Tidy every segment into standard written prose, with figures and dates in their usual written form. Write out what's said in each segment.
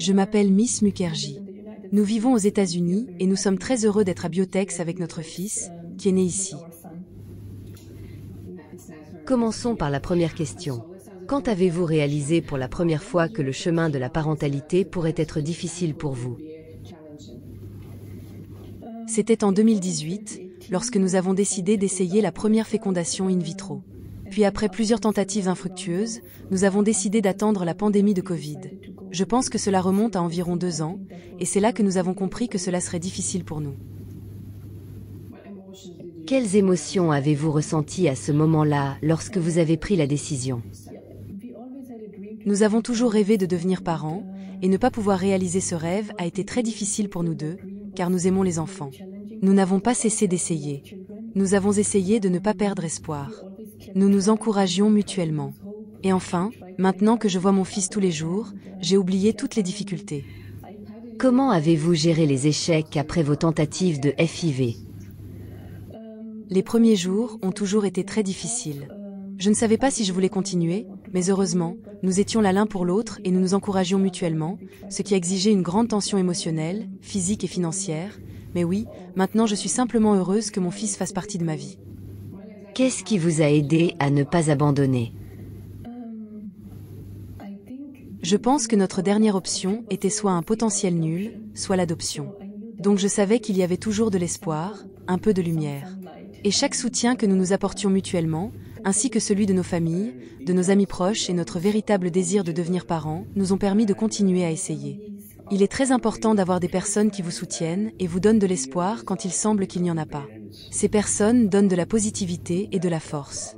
Je m'appelle Miss Mukherjee. Nous vivons aux États-Unis et nous sommes très heureux d'être à Biotex avec notre fils, qui est né ici. Commençons par la première question. Quand avez-vous réalisé pour la première fois que le chemin de la parentalité pourrait être difficile pour vous? C'était en 2018, lorsque nous avons décidé d'essayer la première fécondation in vitro. Puis après plusieurs tentatives infructueuses, nous avons décidé d'attendre la pandémie de Covid. Je pense que cela remonte à environ 2 ans, et c'est là que nous avons compris que cela serait difficile pour nous. Quelles émotions avez-vous ressenties à ce moment-là lorsque vous avez pris la décision? Nous avons toujours rêvé de devenir parents, et ne pas pouvoir réaliser ce rêve a été très difficile pour nous deux, car nous aimons les enfants. Nous n'avons pas cessé d'essayer. Nous avons essayé de ne pas perdre espoir. Nous nous encouragions mutuellement. Et enfin, maintenant que je vois mon fils tous les jours, j'ai oublié toutes les difficultés. Comment avez-vous géré les échecs après vos tentatives de FIV? Les premiers jours ont toujours été très difficiles. Je ne savais pas si je voulais continuer, mais heureusement, nous étions là l'un pour l'autre et nous nous encouragions mutuellement, ce qui exigeait une grande tension émotionnelle, physique et financière. Mais oui, maintenant je suis simplement heureuse que mon fils fasse partie de ma vie. Qu'est-ce qui vous a aidé à ne pas abandonner? Je pense que notre dernière option était soit un potentiel nul, soit l'adoption. Donc je savais qu'il y avait toujours de l'espoir, un peu de lumière. Et chaque soutien que nous nous apportions mutuellement, ainsi que celui de nos familles, de nos amis proches et notre véritable désir de devenir parents, nous ont permis de continuer à essayer. Il est très important d'avoir des personnes qui vous soutiennent et vous donnent de l'espoir quand il semble qu'il n'y en a pas. Ces personnes donnent de la positivité et de la force.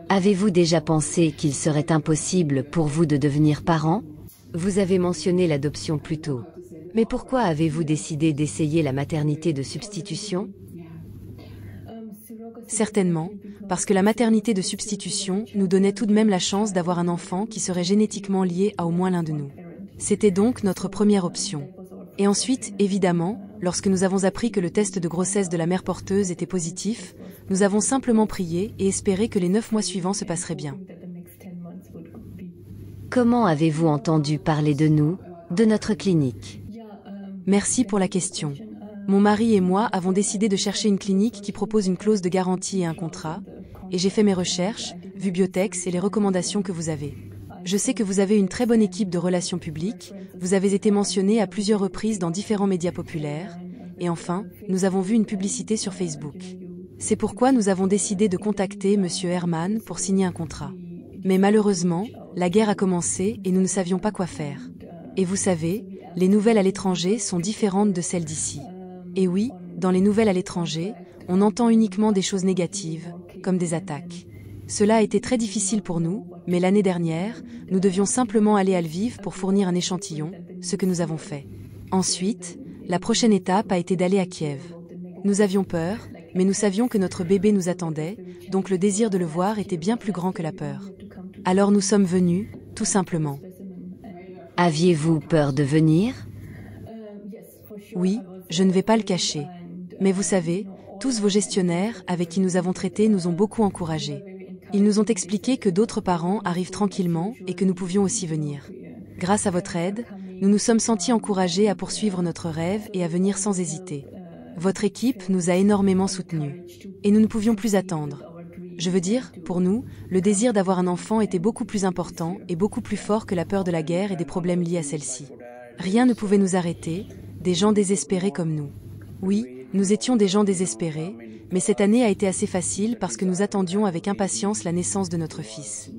Avez-vous déjà pensé qu'il serait impossible pour vous de devenir parent? Vous avez mentionné l'adoption plus tôt. Mais pourquoi avez-vous décidé d'essayer la maternité de substitution? Certainement, parce que la maternité de substitution nous donnait tout de même la chance d'avoir un enfant qui serait génétiquement lié à au moins l'un de nous. C'était donc notre première option. Et ensuite, évidemment, lorsque nous avons appris que le test de grossesse de la mère porteuse était positif, nous avons simplement prié et espéré que les 9 mois suivants se passeraient bien. Comment avez-vous entendu parler de nous, de notre clinique? Merci pour la question. Mon mari et moi avons décidé de chercher une clinique qui propose une clause de garantie et un contrat, et j'ai fait mes recherches, vu Biotex et les recommandations que vous avez. Je sais que vous avez une très bonne équipe de relations publiques, vous avez été mentionné à plusieurs reprises dans différents médias populaires, et enfin, nous avons vu une publicité sur Facebook. C'est pourquoi nous avons décidé de contacter M. Herman pour signer un contrat. Mais malheureusement, la guerre a commencé et nous ne savions pas quoi faire. Et vous savez, les nouvelles à l'étranger sont différentes de celles d'ici. Et oui, dans les nouvelles à l'étranger, on entend uniquement des choses négatives, comme des attaques. Cela a été très difficile pour nous, mais l'année dernière, nous devions simplement aller à Lviv pour fournir un échantillon, ce que nous avons fait. Ensuite, la prochaine étape a été d'aller à Kiev. Nous avions peur, mais nous savions que notre bébé nous attendait, donc le désir de le voir était bien plus grand que la peur. Alors nous sommes venus, tout simplement. Aviez-vous peur de venir? Oui, je ne vais pas le cacher. Mais vous savez, tous vos gestionnaires avec qui nous avons traité nous ont beaucoup encouragés. Ils nous ont expliqué que d'autres parents arrivent tranquillement et que nous pouvions aussi venir. Grâce à votre aide, nous nous sommes sentis encouragés à poursuivre notre rêve et à venir sans hésiter. Votre équipe nous a énormément soutenus. Et nous ne pouvions plus attendre. Je veux dire, pour nous, le désir d'avoir un enfant était beaucoup plus important et beaucoup plus fort que la peur de la guerre et des problèmes liés à celle-ci. Rien ne pouvait nous arrêter, des gens désespérés comme nous. Oui, nous étions des gens désespérés, mais cette année a été assez facile parce que nous attendions avec impatience la naissance de notre fils.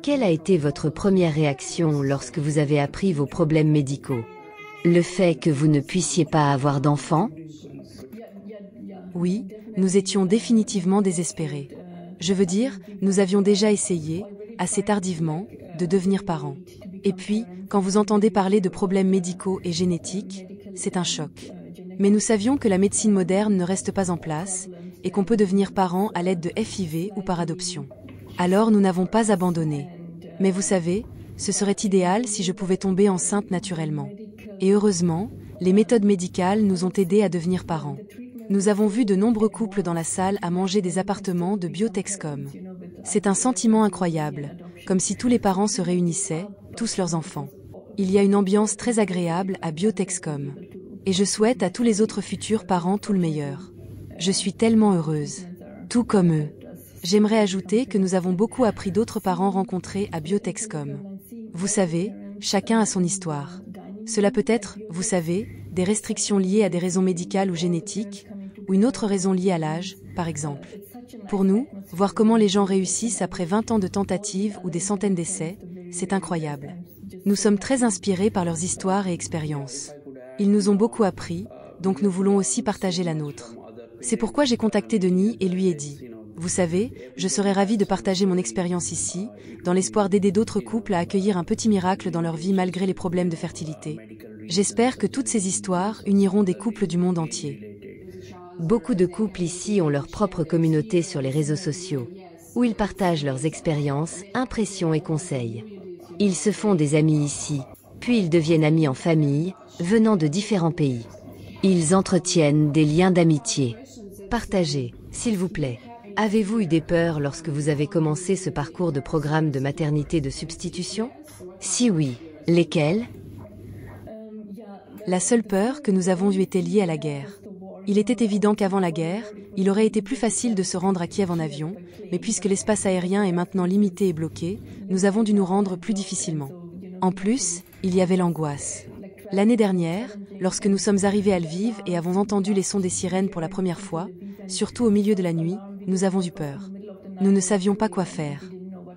Quelle a été votre première réaction lorsque vous avez appris vos problèmes médicaux? Le fait que vous ne puissiez pas avoir d'enfant? Oui, nous étions définitivement désespérés. Je veux dire, nous avions déjà essayé, assez tardivement, de devenir parents. Et puis, quand vous entendez parler de problèmes médicaux et génétiques, c'est un choc. Mais nous savions que la médecine moderne ne reste pas en place, et qu'on peut devenir parent à l'aide de FIV ou par adoption. Alors nous n'avons pas abandonné. Mais vous savez, ce serait idéal si je pouvais tomber enceinte naturellement. Et heureusement, les méthodes médicales nous ont aidés à devenir parents. Nous avons vu de nombreux couples dans la salle à manger des appartements de Biotexcom. C'est un sentiment incroyable, comme si tous les parents se réunissaient, tous leurs enfants. Il y a une ambiance très agréable à Biotexcom. Et je souhaite à tous les autres futurs parents tout le meilleur. Je suis tellement heureuse. Tout comme eux. J'aimerais ajouter que nous avons beaucoup appris d'autres parents rencontrés à Biotexcom. Vous savez, chacun a son histoire. Cela peut être, vous savez, des restrictions liées à des raisons médicales ou génétiques, ou une autre raison liée à l'âge, par exemple. Pour nous, voir comment les gens réussissent après 20 ans de tentatives ou des centaines d'essais, c'est incroyable. Nous sommes très inspirés par leurs histoires et expériences. Ils nous ont beaucoup appris, donc nous voulons aussi partager la nôtre. C'est pourquoi j'ai contacté Denis et lui ai dit « Vous savez, je serais ravie de partager mon expérience ici, dans l'espoir d'aider d'autres couples à accueillir un petit miracle dans leur vie malgré les problèmes de fertilité. J'espère que toutes ces histoires uniront des couples du monde entier. » Beaucoup de couples ici ont leur propre communauté sur les réseaux sociaux, où ils partagent leurs expériences, impressions et conseils. Ils se font des amis ici, puis ils deviennent amis en famille, venant de différents pays. Ils entretiennent des liens d'amitié. Partagez, s'il vous plaît. Avez-vous eu des peurs lorsque vous avez commencé ce parcours de programme de maternité de substitution? Si oui, lesquelles? La seule peur que nous avons eue était liée à la guerre. Il était évident qu'avant la guerre, il aurait été plus facile de se rendre à Kiev en avion, mais puisque l'espace aérien est maintenant limité et bloqué, nous avons dû nous rendre plus difficilement. En plus, il y avait l'angoisse. L'année dernière, lorsque nous sommes arrivés à Lviv et avons entendu les sons des sirènes pour la première fois, surtout au milieu de la nuit, nous avons eu peur. Nous ne savions pas quoi faire.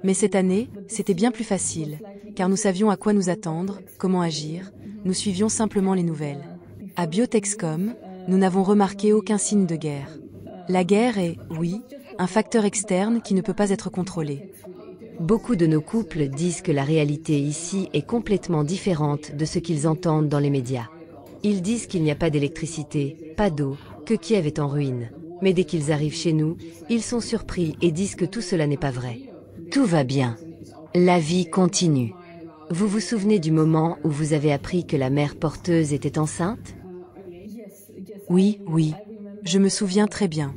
Mais cette année, c'était bien plus facile, car nous savions à quoi nous attendre, comment agir, nous suivions simplement les nouvelles. À Biotexcom, nous n'avons remarqué aucun signe de guerre. La guerre est, oui, un facteur externe qui ne peut pas être contrôlé. Beaucoup de nos couples disent que la réalité ici est complètement différente de ce qu'ils entendent dans les médias. Ils disent qu'il n'y a pas d'électricité, pas d'eau, que Kiev est en ruine. Mais dès qu'ils arrivent chez nous, ils sont surpris et disent que tout cela n'est pas vrai. Tout va bien. La vie continue. Vous vous souvenez du moment où vous avez appris que la mère porteuse était enceinte? Oui, oui. Je me souviens très bien.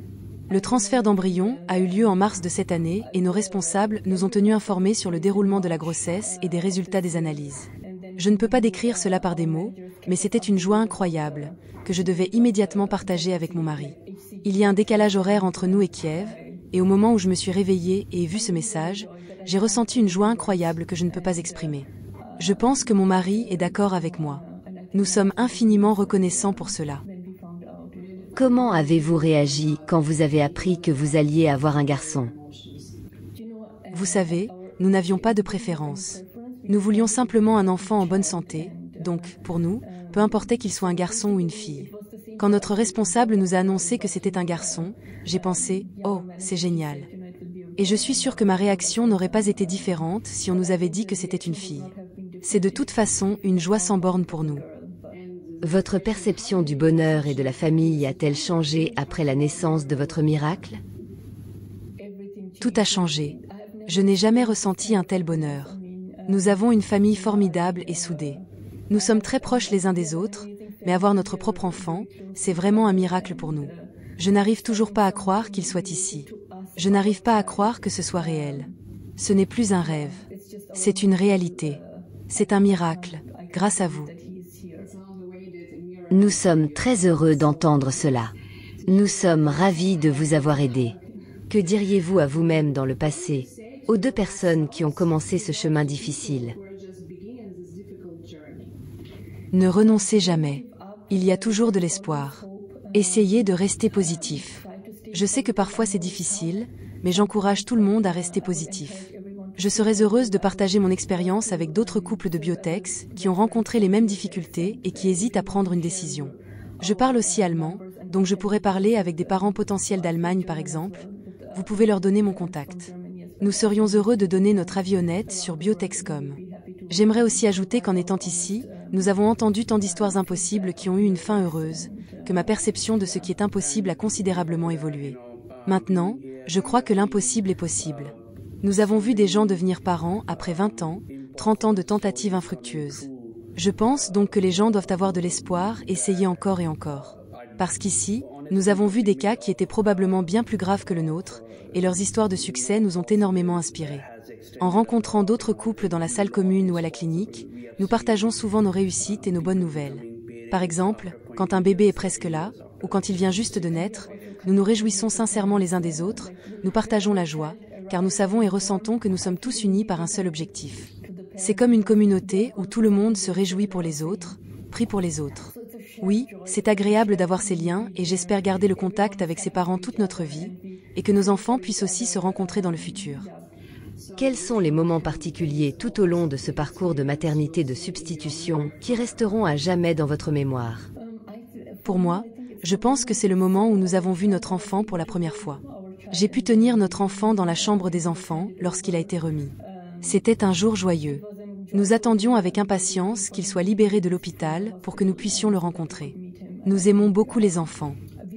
Le transfert d'embryon a eu lieu en mars de cette année et nos responsables nous ont tenus informés sur le déroulement de la grossesse et des résultats des analyses. Je ne peux pas décrire cela par des mots, mais c'était une joie incroyable, que je devais immédiatement partager avec mon mari. Il y a un décalage horaire entre nous et Kiev, et au moment où je me suis réveillée et ai vu ce message, j'ai ressenti une joie incroyable que je ne peux pas exprimer. Je pense que mon mari est d'accord avec moi. Nous sommes infiniment reconnaissants pour cela. Comment avez-vous réagi quand vous avez appris que vous alliez avoir un garçon? Vous savez, nous n'avions pas de préférence. Nous voulions simplement un enfant en bonne santé, donc, pour nous, peu importait qu'il soit un garçon ou une fille. Quand notre responsable nous a annoncé que c'était un garçon, j'ai pensé « Oh, c'est génial !» Et je suis sûre que ma réaction n'aurait pas été différente si on nous avait dit que c'était une fille. C'est de toute façon une joie sans borne pour nous. Votre perception du bonheur et de la famille a-t-elle changé après la naissance de votre miracle? Tout a changé. Je n'ai jamais ressenti un tel bonheur. Nous avons une famille formidable et soudée. Nous sommes très proches les uns des autres, mais avoir notre propre enfant, c'est vraiment un miracle pour nous. Je n'arrive toujours pas à croire qu'il soit ici. Je n'arrive pas à croire que ce soit réel. Ce n'est plus un rêve. C'est une réalité. C'est un miracle, grâce à vous. Nous sommes très heureux d'entendre cela. Nous sommes ravis de vous avoir aidé. Que diriez-vous à vous-même dans le passé, aux deux personnes qui ont commencé ce chemin difficile? Ne renoncez jamais. Il y a toujours de l'espoir. Essayez de rester positif. Je sais que parfois c'est difficile, mais j'encourage tout le monde à rester positif. Je serais heureuse de partager mon expérience avec d'autres couples de Biotex qui ont rencontré les mêmes difficultés et qui hésitent à prendre une décision. Je parle aussi allemand, donc je pourrais parler avec des parents potentiels d'Allemagne par exemple. Vous pouvez leur donner mon contact. Nous serions heureux de donner notre avis honnête sur Biotexcom. J'aimerais aussi ajouter qu'en étant ici, nous avons entendu tant d'histoires impossibles qui ont eu une fin heureuse, que ma perception de ce qui est impossible a considérablement évolué. Maintenant, je crois que l'impossible est possible. Nous avons vu des gens devenir parents après 20 ans, 30 ans de tentatives infructueuses. Je pense donc que les gens doivent avoir de l'espoir, essayer encore et encore. Parce qu'ici, Nous avons vu des cas qui étaient probablement bien plus graves que le nôtre, et leurs histoires de succès nous ont énormément inspirés. En rencontrant d'autres couples dans la salle commune ou à la clinique, nous partageons souvent nos réussites et nos bonnes nouvelles. Par exemple, quand un bébé est presque là, ou quand il vient juste de naître, nous nous réjouissons sincèrement les uns des autres, nous partageons la joie, car nous savons et ressentons que nous sommes tous unis par un seul objectif. C'est comme une communauté où tout le monde se réjouit pour les autres, prie pour les autres. Oui, c'est agréable d'avoir ces liens et j'espère garder le contact avec ses parents toute notre vie, et que nos enfants puissent aussi se rencontrer dans le futur. Quels sont les moments particuliers tout au long de ce parcours de maternité de substitution qui resteront à jamais dans votre mémoire? Pour moi, je pense que c'est le moment où nous avons vu notre enfant pour la première fois. J'ai pu tenir notre enfant dans la chambre des enfants lorsqu'il a été remis. C'était un jour joyeux. Nous attendions avec impatience qu'il soit libéré de l'hôpital pour que nous puissions le rencontrer. Nous aimons beaucoup les enfants.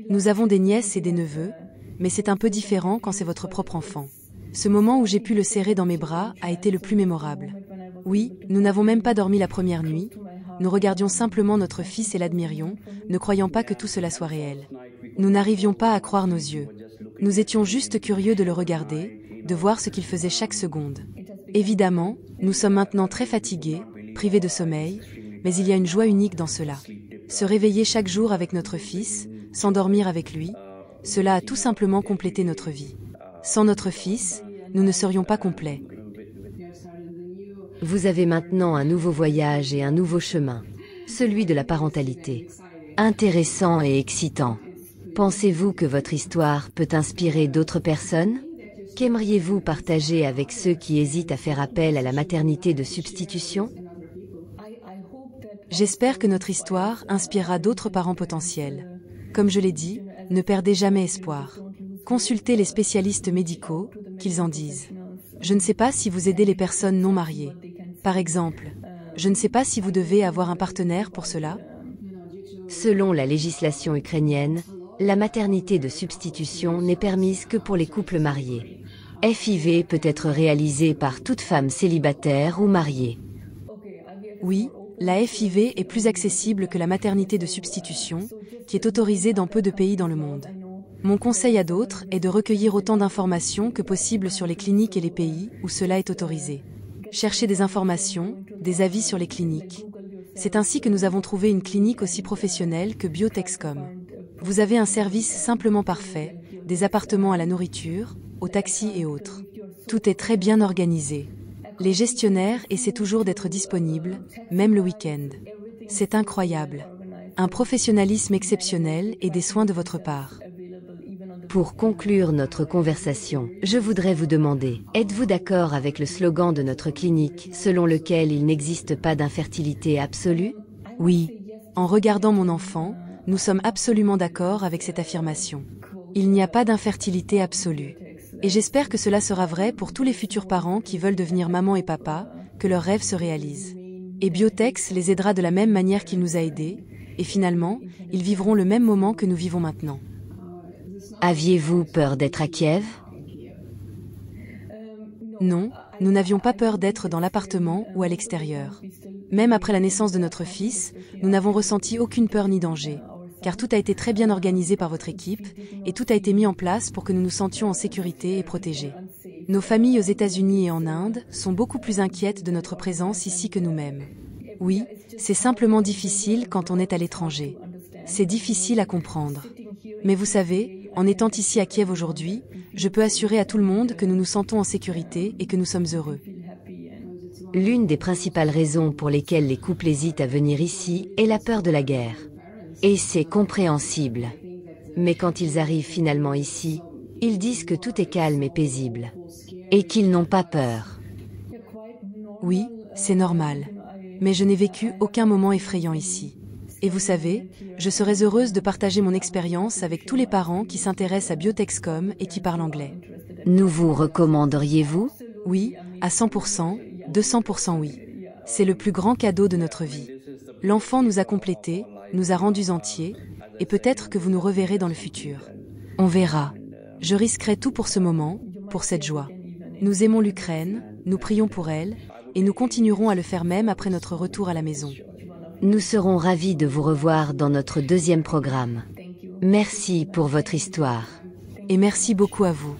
Nous avons des nièces et des neveux, mais c'est un peu différent quand c'est votre propre enfant. Ce moment où j'ai pu le serrer dans mes bras a été le plus mémorable. Oui, nous n'avons même pas dormi la première nuit. Nous regardions simplement notre fils et l'admirions, ne croyant pas que tout cela soit réel. Nous n'arrivions pas à croire nos yeux. Nous étions juste curieux de le regarder, de voir ce qu'il faisait chaque seconde. Évidemment, nous sommes maintenant très fatigués, privés de sommeil, mais il y a une joie unique dans cela. Se réveiller chaque jour avec notre fils, s'endormir avec lui, cela a tout simplement complété notre vie. Sans notre fils, nous ne serions pas complets. Vous avez maintenant un nouveau voyage et un nouveau chemin, celui de la parentalité. Intéressant et excitant. Pensez-vous que votre histoire peut inspirer d'autres personnes? Qu'aimeriez-vous partager avec ceux qui hésitent à faire appel à la maternité de substitution? J'espère que notre histoire inspirera d'autres parents potentiels. Comme je l'ai dit, ne perdez jamais espoir. Consultez les spécialistes médicaux, qu'ils en disent. Je ne sais pas si vous aidez les personnes non mariées. Par exemple, je ne sais pas si vous devez avoir un partenaire pour cela. Selon la législation ukrainienne, la maternité de substitution n'est permise que pour les couples mariés. FIV peut être réalisée par toute femme célibataire ou mariée. Oui, la FIV est plus accessible que la maternité de substitution, qui est autorisée dans peu de pays dans le monde. Mon conseil à d'autres est de recueillir autant d'informations que possible sur les cliniques et les pays où cela est autorisé. Cherchez des informations, des avis sur les cliniques. C'est ainsi que nous avons trouvé une clinique aussi professionnelle que Biotexcom. Vous avez un service simplement parfait, des appartements à la nourriture, au taxi et autres. Tout est très bien organisé. Les gestionnaires essaient toujours d'être disponibles, même le week-end. C'est incroyable. Un professionnalisme exceptionnel et des soins de votre part. Pour conclure notre conversation, je voudrais vous demander, êtes-vous d'accord avec le slogan de notre clinique, selon lequel il n'existe pas d'infertilité absolue? Oui. En regardant mon enfant, nous sommes absolument d'accord avec cette affirmation. Il n'y a pas d'infertilité absolue. Et j'espère que cela sera vrai pour tous les futurs parents qui veulent devenir maman et papa, que leurs rêves se réalisent. Et Biotex les aidera de la même manière qu'il nous a aidés, et finalement, ils vivront le même moment que nous vivons maintenant. Aviez-vous peur d'être à Kiev? Non, nous n'avions pas peur d'être dans l'appartement ou à l'extérieur. Même après la naissance de notre fils, nous n'avons ressenti aucune peur ni danger, car tout a été très bien organisé par votre équipe, et tout a été mis en place pour que nous nous sentions en sécurité et protégés. Nos familles aux États-Unis et en Inde sont beaucoup plus inquiètes de notre présence ici que nous-mêmes. Oui, c'est simplement difficile quand on est à l'étranger. C'est difficile à comprendre. Mais vous savez, en étant ici à Kiev aujourd'hui, je peux assurer à tout le monde que nous nous sentons en sécurité et que nous sommes heureux. L'une des principales raisons pour lesquelles les couples hésitent à venir ici est la peur de la guerre. Et c'est compréhensible. Mais quand ils arrivent finalement ici, ils disent que tout est calme et paisible. Et qu'ils n'ont pas peur. Oui, c'est normal. Mais je n'ai vécu aucun moment effrayant ici. Et vous savez, je serais heureuse de partager mon expérience avec tous les parents qui s'intéressent à Biotexcom et qui parlent anglais. Nous vous recommanderiez-vous? Oui, à 100%, 200% oui. C'est le plus grand cadeau de notre vie. L'enfant nous a complétés, nous a rendus entiers, et peut-être que vous nous reverrez dans le futur. On verra. Je risquerai tout pour ce moment, pour cette joie. Nous aimons l'Ukraine, nous prions pour elle, et nous continuerons à le faire même après notre retour à la maison. Nous serons ravis de vous revoir dans notre deuxième programme. Merci pour votre histoire. Et merci beaucoup à vous.